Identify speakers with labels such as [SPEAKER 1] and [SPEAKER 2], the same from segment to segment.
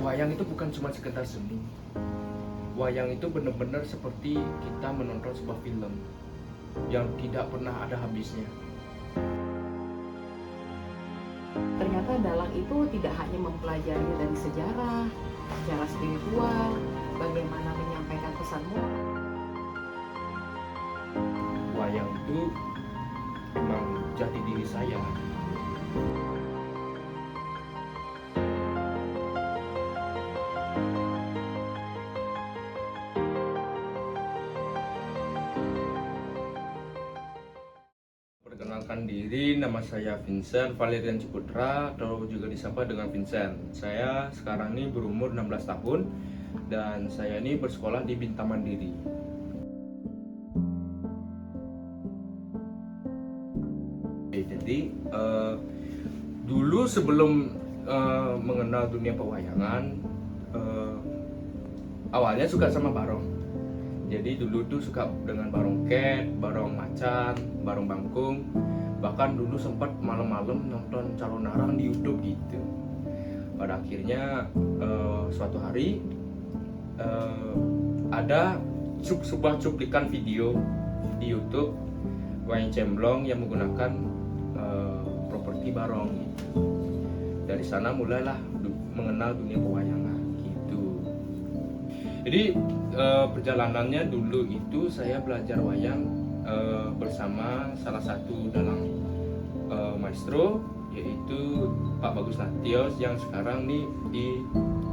[SPEAKER 1] wayang itu bukan cuma sekedar seni. Wayang itu benar-benar seperti kita menonton sebuah film yang tidak pernah ada habisnya.
[SPEAKER 2] Ternyata dalang itu tidak hanya mempelajari dari sejarah, secara spiritual, bagaimana menyampaikan pesan moral.
[SPEAKER 1] Wayang itu memang jati diri saya. Perkenalkan diri, nama saya Vincent Valerian Ciputra atau juga disapa dengan Vincent. Saya sekarang ini berumur 16 tahun dan saya ini bersekolah di Bintang Mandiri. Jadi dulu sebelum mengenal dunia pewayangan, awalnya suka sama barong. Jadi dulu tuh suka dengan barongket, barong macan, barong bangkung. Bahkan dulu sempat malam-malam nonton calon arang di YouTube gitu. Pada akhirnya suatu hari ada sebuah cuplikan video di YouTube wayang cemblong yang menggunakan properti barong gitu. Dari sana mulailah mengenal dunia pewayangan gitu. Jadi perjalanannya dulu itu saya belajar wayang bersama salah satu dalang maestro, yaitu Pak Bagus Latios yang sekarang nih di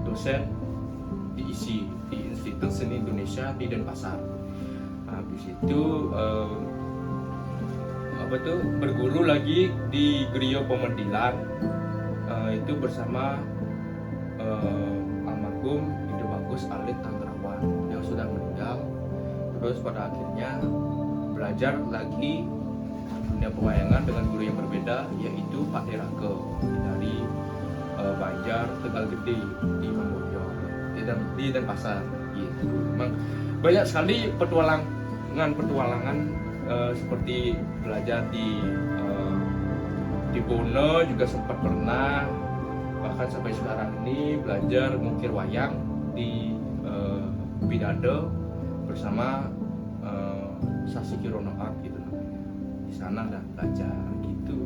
[SPEAKER 1] dosen di ISI, di Institut Seni Indonesia di Denpasar. Habis itu berguru lagi di Griyo Pemedilan, itu bersama almarhum Ide Bagus Alit Tanggerawan yang sudah meninggal. Terus pada akhirnya belajar lagi dunia pewayangan dengan guru yang berbeda, yaitu Pak Derake dari Banjar Tegal Gede di Mamboyo di Denpasar gitu. Memang banyak sekali petualangan seperti belajar di Bono juga sempat pernah, bahkan sampai sekarang ini belajar mengukir wayang di Bidado bersama Sasi Kirono Art gitu. Di sana dan belajar gitu.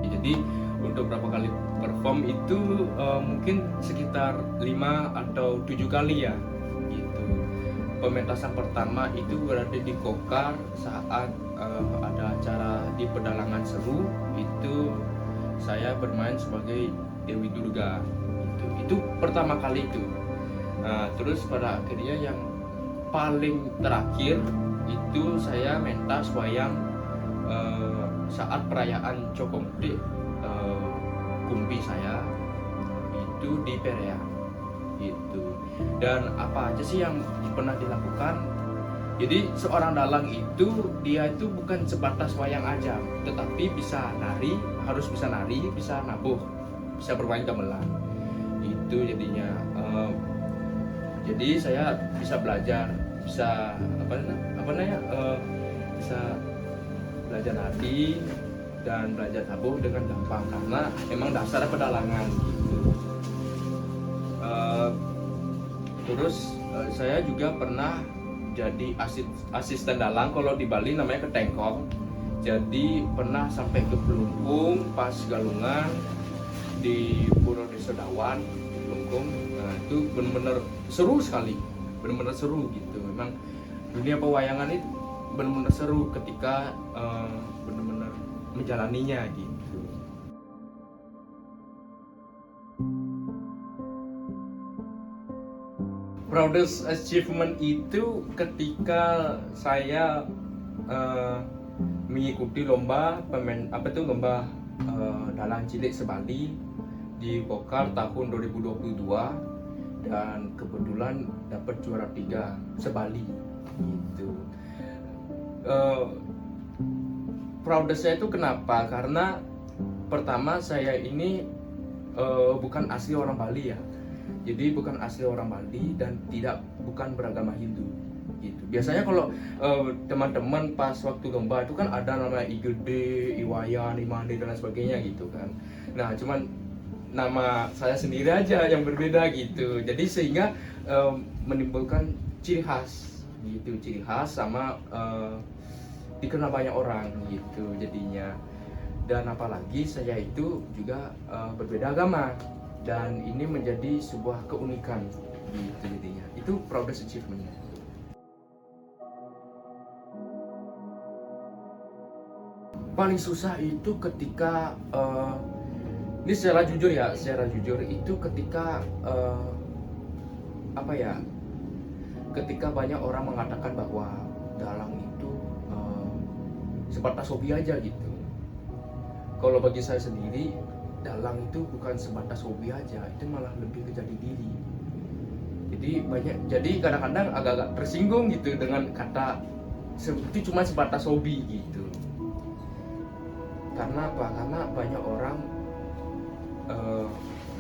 [SPEAKER 1] Jadi untuk berapa kali perform itu mungkin sekitar 5 atau 7 kali ya gitu. Pementasan pertama itu berada di Kokar saat ada acara di Pedalangan Seru. Itu saya bermain sebagai Dewi Durga gitu. Itu pertama kali itu. Nah, terus pada akhirnya yang paling terakhir itu saya mentas wayang saat perayaan Cokomde, kumpi saya itu di Perea gitu. Dan apa aja sih yang pernah dilakukan? Jadi seorang dalang itu dia itu bukan sebatas wayang aja, tetapi bisa nari, harus bisa nari, bisa nabuh, bisa bermain gamelan. Itu jadinya jadi saya bisa belajar, bisa bisa belajar nari dan belajar nabuh dengan gampang karena emang dasarnya pedalangan gitu. Terus saya juga pernah jadi asisten dalang, kalau di Bali namanya ketengkong. Jadi pernah sampai ke Pelungkung pas galungan di Puro Desa Dawan di Pelungkung. Nah, itu benar-benar seru sekali, benar-benar seru gitu. Memang dunia pewayangan itu benar-benar seru ketika benar-benar menjalaninya gitu. Proudest achievement itu ketika saya mengikuti lomba lomba dalang cilik sebali di Kokar tahun 2022 dan kebetulan dapat juara 3 sebali gitu. Proudest saya itu kenapa? Karena pertama saya ini bukan asli orang Bali ya. Jadi bukan asli orang Bali dan bukan beragama Hindu gitu. Biasanya kalau teman-teman pas waktu lomba itu kan ada namanya Igede, Iwayan, Imane dan lain sebagainya gitu kan. Nah cuman nama saya sendiri aja yang berbeda gitu. Jadi sehingga menimbulkan ciri khas gitu, ciri khas sama dikenal banyak orang gitu jadinya. Dan apalagi saya itu juga berbeda agama, dan ini menjadi sebuah keunikan gitu jadinya. Itu progress achievement-nya. Paling susah itu ketika ini secara jujur itu ketika apa ya, ketika banyak orang mengatakan bahwa dalang itu sebatas hobi aja gitu. Kalau bagi saya sendiri, dalang itu bukan sebatas hobi aja, itu malah lebih ke jati diri. Jadi kadang-kadang agak-agak tersinggung gitu dengan kata itu cuma sebatas hobi gitu. Karena apa? Karena banyak orang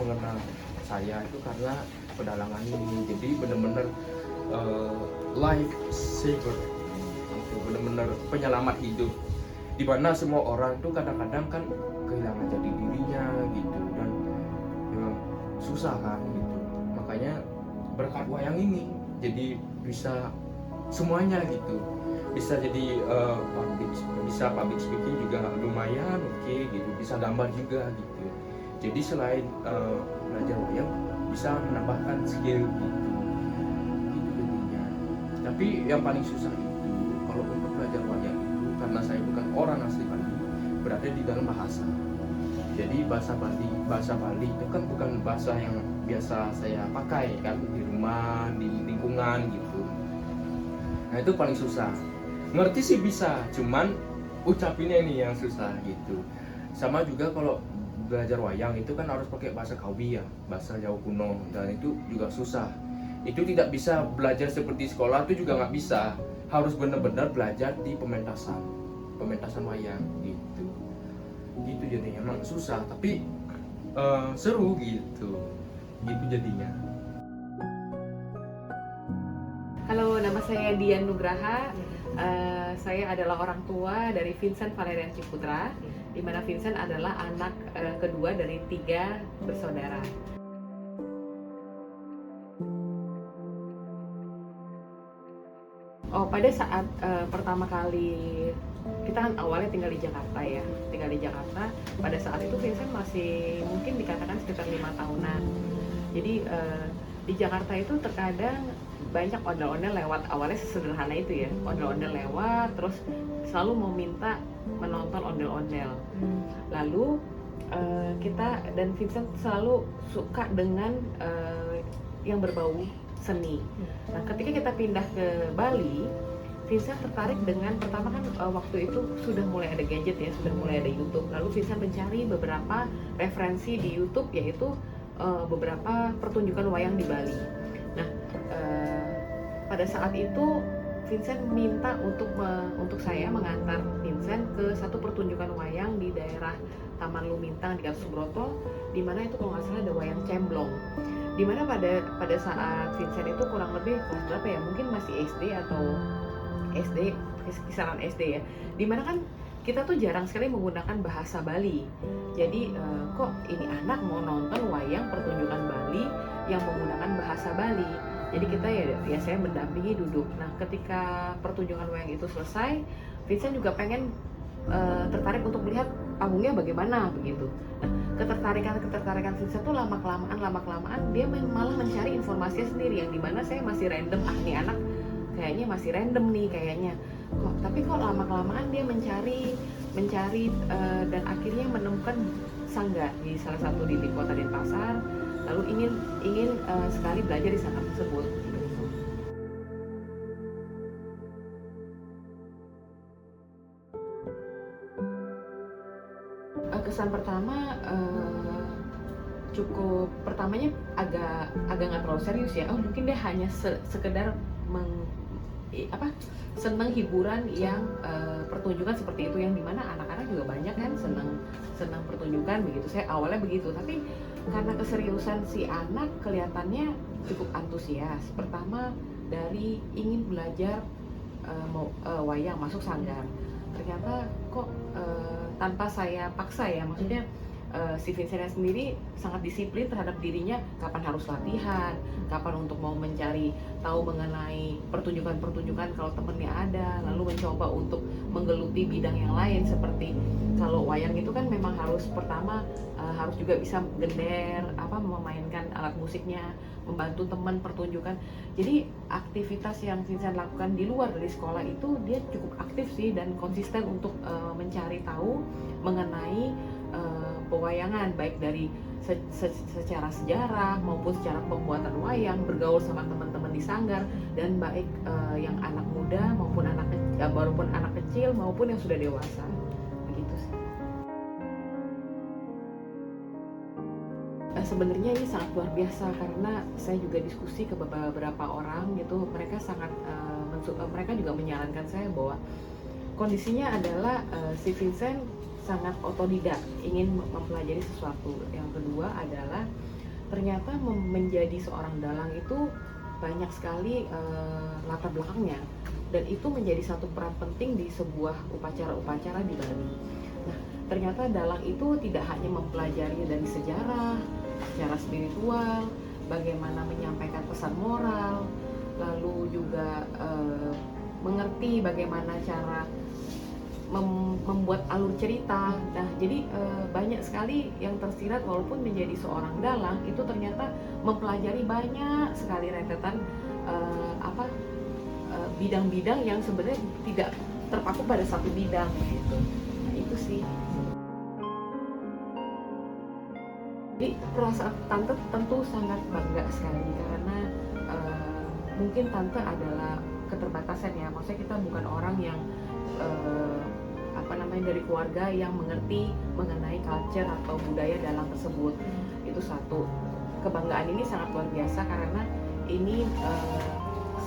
[SPEAKER 1] mengenal saya itu karena pedalangan ini. Jadi benar-benar life saver, benar-benar penyelamat hidup. Di mana semua orang tuh kadang-kadang kan kehilangan jati dirinya gitu, dan ya, susah kan gitu. Makanya berkat wayang ini jadi bisa semuanya gitu, bisa jadi public speaking juga lumayan oke gitu, bisa gambar juga gitu. Jadi selain belajar wayang bisa menambahkan skill gitu jadinya. Tapi yang paling susah itu kalau untuk belajar wayang itu, karena saya bukan orang asli Bali, berada di dalam bahasa. Jadi bahasa Bali itu kan bukan bahasa yang biasa saya pakai kan di rumah, di lingkungan gitu. Nah itu paling susah. Ngerti sih bisa, cuman ucapinnya ini yang susah gitu. Sama juga kalau belajar wayang itu kan harus pakai bahasa Kawi ya, bahasa Jawa kuno, dan itu juga susah. Itu tidak bisa belajar seperti sekolah, itu juga nggak bisa. Harus benar-benar belajar di pementasan wayang gitu jadinya. Emang susah tapi seru gitu jadinya.
[SPEAKER 2] Halo, nama saya Dian Nugraha. Saya adalah orang tua dari Vincent Valerian Ciputra, di mana Vincent adalah anak kedua dari 3 bersaudara. Oh, pada saat pertama kali kita kan awalnya tinggal di Jakarta ya, pada saat itu Vincent masih mungkin dikatakan sekitar 5 tahunan. Jadi di Jakarta itu terkadang banyak ondel-ondel lewat, awalnya sesederhana itu ya, ondel-ondel lewat terus selalu mau minta menonton ondel-ondel. Lalu kita dan Vincent selalu suka dengan yang berbau seni. Nah, ketika kita pindah ke Bali, Vincent tertarik dengan, pertama kan waktu itu sudah mulai ada gadget ya, sudah mulai ada YouTube. Lalu Vincent mencari beberapa referensi di YouTube, yaitu beberapa pertunjukan wayang di Bali. Nah, pada saat itu Vincent minta untuk saya mengantar Vincent ke satu pertunjukan wayang di daerah Taman Lumintang di Gatot Subroto, di mana itu kalau nggak salah ada wayang cemblong. Di mana pada saat Vincent itu kurang lebih kelas berapa ya? Mungkin masih SD atau SD, kisaran SD ya. Dimana kan kita tuh jarang sekali menggunakan bahasa Bali. Jadi kok ini anak mau nonton wayang pertunjukan Bali yang menggunakan bahasa Bali. Jadi kita ya saya mendampingi duduk. Nah, ketika pertunjukan wayang itu selesai, Vincent juga pengen tertarik untuk melihat panggungnya bagaimana begitu. Nah, ketertarikan Vincent tuh lama kelamaan dia malah mencari informasinya sendiri, yang dimana saya masih random, nih anak kayaknya masih random nih kayaknya. Tapi kok lama kelamaan dia mencari dan akhirnya menemukan sanggar di salah satu di kota Denpasar. Lalu ingin sekali belajar di sanggar tersebut. Kesan pertama pertamanya agak nggak terlalu serius ya. Mungkin dia hanya sekedar senang hiburan yang pertunjukan seperti itu, yang dimana anak-anak juga banyak kan senang pertunjukan begitu. Saya awalnya begitu, tapi karena keseriusan si anak kelihatannya cukup antusias. Pertama dari ingin belajar wayang, masuk sanggar. Ternyata kok tanpa saya paksa ya, maksudnya si Vincentnya sendiri sangat disiplin terhadap dirinya, kapan harus latihan, kapan untuk mau mencari tahu mengenai pertunjukan-pertunjukan kalau temennya ada, lalu mencoba untuk menggeluti bidang yang lain. Seperti kalau wayang itu kan memang harus pertama harus juga bisa gender, memainkan alat musiknya, membantu teman pertunjukan. Jadi aktivitas yang Vincent lakukan di luar dari sekolah itu dia cukup aktif sih, dan konsisten untuk mencari tahu mengenai pewayangan, baik dari secara sejarah maupun secara pembuatan wayang, bergaul sama teman-teman di sanggar, dan baik yang anak muda maupun anak kecil maupun yang sudah dewasa. Begitu sih. Sebenarnya ini sangat luar biasa, karena saya juga diskusi ke beberapa orang gitu, mereka sangat mereka juga menyarankan saya bahwa kondisinya adalah si Vincent sangat otodidak, ingin mempelajari sesuatu. Yang kedua adalah ternyata menjadi seorang dalang itu banyak sekali latar belakangnya, dan itu menjadi satu peran penting di sebuah upacara-upacara di Bali. Nah, ternyata dalang itu tidak hanya mempelajari dari sejarah, secara spiritual, bagaimana menyampaikan pesan moral, lalu juga mengerti bagaimana cara membuat alur cerita. Nah, jadi banyak sekali yang tersirat walaupun menjadi seorang dalang itu ternyata mempelajari banyak sekali rentetan bidang-bidang yang sebenarnya tidak terpaku pada satu bidang gitu. Nah, itu sih. Jadi perasaan tante tentu sangat bangga sekali, karena mungkin tante adalah keterbatasan ya, maksudnya kita bukan orang yang dari keluarga yang mengerti mengenai culture atau budaya dalang tersebut. Itu satu. Kebanggaan ini sangat luar biasa karena ini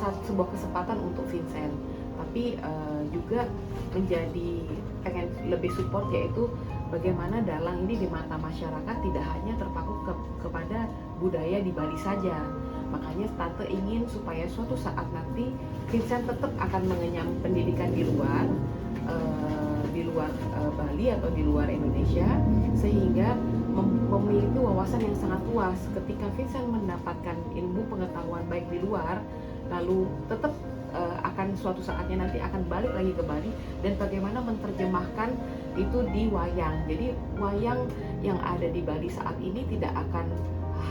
[SPEAKER 2] sebuah kesempatan untuk Vincent, tapi juga menjadi pengen lebih support, yaitu bagaimana dalang ini di mata masyarakat tidak hanya terpaku kepada budaya di Bali saja. Makanya tante ingin supaya suatu saat nanti Vincent tetap akan mengenyam pendidikan di luar Bali atau di luar Indonesia, sehingga memiliki wawasan yang sangat luas. Ketika Vincent mendapatkan ilmu pengetahuan baik di luar, lalu tetap akan suatu saatnya nanti akan balik lagi ke Bali, dan bagaimana menerjemahkan itu di wayang. Jadi wayang yang ada di Bali saat ini tidak akan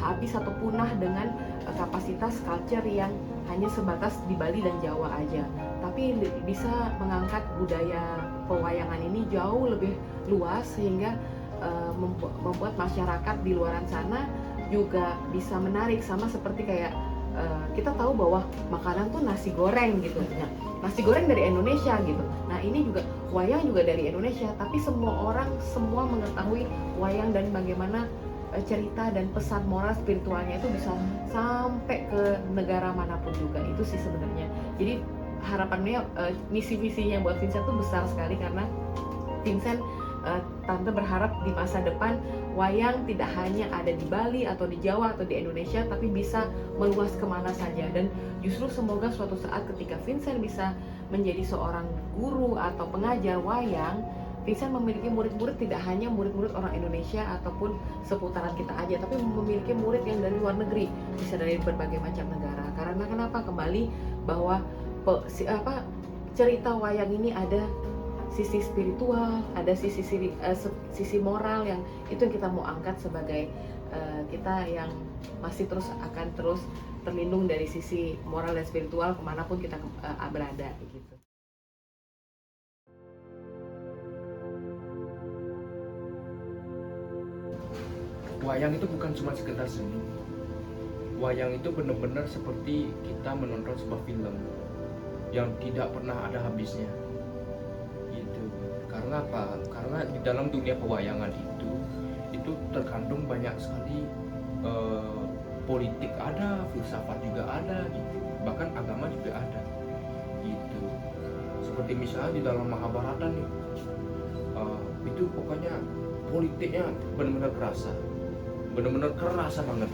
[SPEAKER 2] habis atau punah dengan kapasitas culture yang hanya sebatas di Bali dan Jawa aja, tapi bisa mengangkat budaya pewayangan ini jauh lebih luas, sehingga membuat masyarakat di luaran sana juga bisa menarik. Sama seperti kayak kita tahu bahwa makanan tuh nasi goreng gitu, nah, nasi goreng dari Indonesia gitu. Nah, ini juga wayang juga dari Indonesia, tapi semua mengetahui wayang dan bagaimana cerita dan pesan moral spiritualnya itu bisa sampai ke negara manapun juga. Itu sih sebenarnya. Jadi harapannya misi-misinya buat Vincent tuh besar sekali, karena Vincent tante berharap di masa depan wayang tidak hanya ada di Bali atau di Jawa atau di Indonesia, tapi bisa meluas kemana saja. Dan justru semoga suatu saat ketika Vincent bisa menjadi seorang guru atau pengajar wayang, Vincent memiliki murid-murid tidak hanya murid-murid orang Indonesia ataupun seputaran kita aja, tapi memiliki murid yang dari luar negeri, bisa dari berbagai macam negara. Karena kenapa? Kembali bahwa cerita wayang ini ada sisi spiritual, ada sisi moral yang itu yang kita mau angkat sebagai kita yang masih akan terus terlindung dari sisi moral dan spiritual kemanapun kita berada gitu.
[SPEAKER 1] Wayang itu bukan cuma sekedar seni. Wayang itu benar-benar seperti kita menonton sebuah film yang tidak pernah ada habisnya. Gitu. Karena apa? Karena di dalam dunia pewayangan itu terkandung banyak sekali politik ada, filsafat juga ada, gitu. Bahkan agama juga ada. Gitu. Seperti misalnya di dalam Mahabharata nih, itu pokoknya politiknya benar-benar kerasa banget.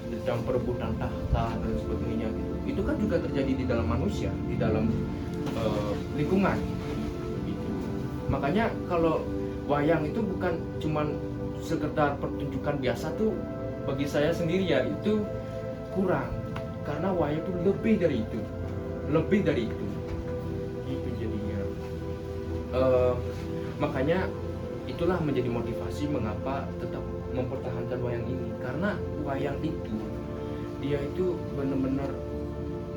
[SPEAKER 1] tentang perebutan tahta dan sebagainya gitu. Itu kan juga terjadi di dalam manusia, di dalam lingkungan gitu. Makanya kalau wayang itu bukan cuman sekedar pertunjukan biasa tuh, bagi saya sendiri ya itu kurang, karena wayang itu lebih dari itu, lebih dari itu gitu jadinya. Makanya itulah menjadi motivasi mengapa tetap mempertahankan wayang ini, karena wayang itu dia itu benar-benar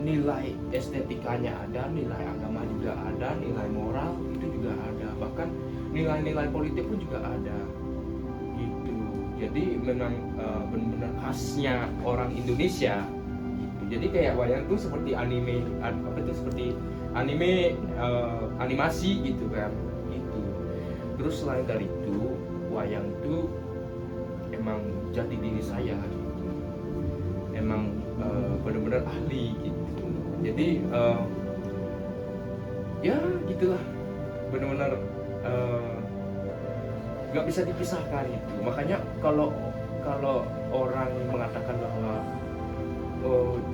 [SPEAKER 1] nilai estetikanya ada, nilai agama juga ada, nilai moral itu juga ada, bahkan nilai-nilai politik pun juga ada gitu. Jadi memang benar-benar khasnya orang Indonesia gitu. Jadi kayak wayang tuh seperti anime, apa itu, seperti anime, animasi gitu kan gitu. Terus selain dari itu, wayang itu emang jati diri saya gitu. Emang benar-benar ahli gitu. Jadi ya gitulah, benar-benar nggak bisa dipisahkan itu. Makanya kalau orang mengatakan bahwa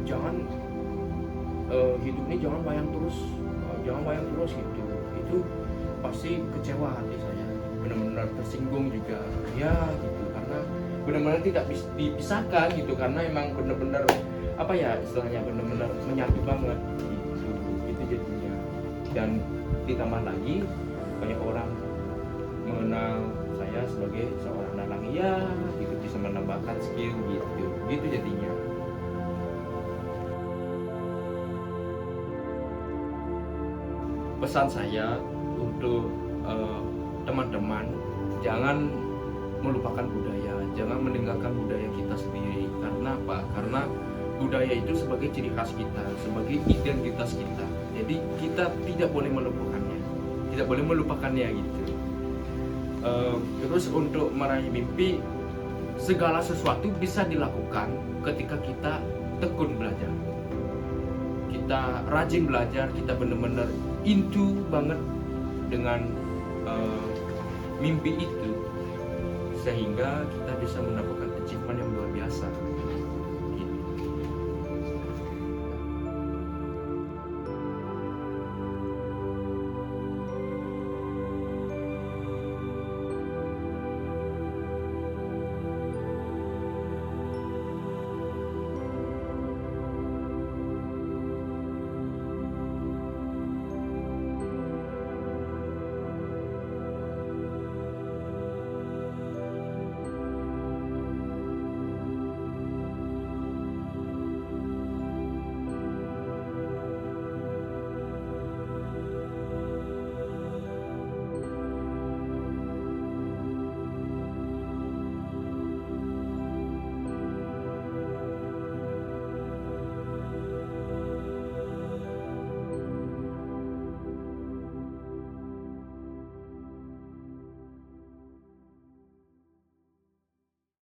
[SPEAKER 1] jangan hidup ini jangan wayang terus, gitu, itu pasti kecewa hati saya, benar-benar tersinggung juga ya gitu, karena benar-benar tidak dipisahkan gitu, karena emang benar-benar apa ya istilahnya, benar-benar menyatu banget gitu jadinya. Dan ditambah lagi banyak orang mengenal saya sebagai seorang dalang, ya gitu, bisa menambahkan skill gitu jadinya. Pesan saya untuk teman-teman, jangan melupakan budaya, jangan meninggalkan budaya kita sendiri. Karena apa? Karena budaya itu sebagai ciri khas kita, sebagai identitas kita. Jadi kita tidak boleh melupakannya gitu. Terus untuk meraih mimpi, segala sesuatu bisa dilakukan ketika kita tekun belajar, kita rajin belajar, kita benar-benar into banget dengan mimpi itu, sehingga kita bisa mendapatkan achievement yang luar biasa.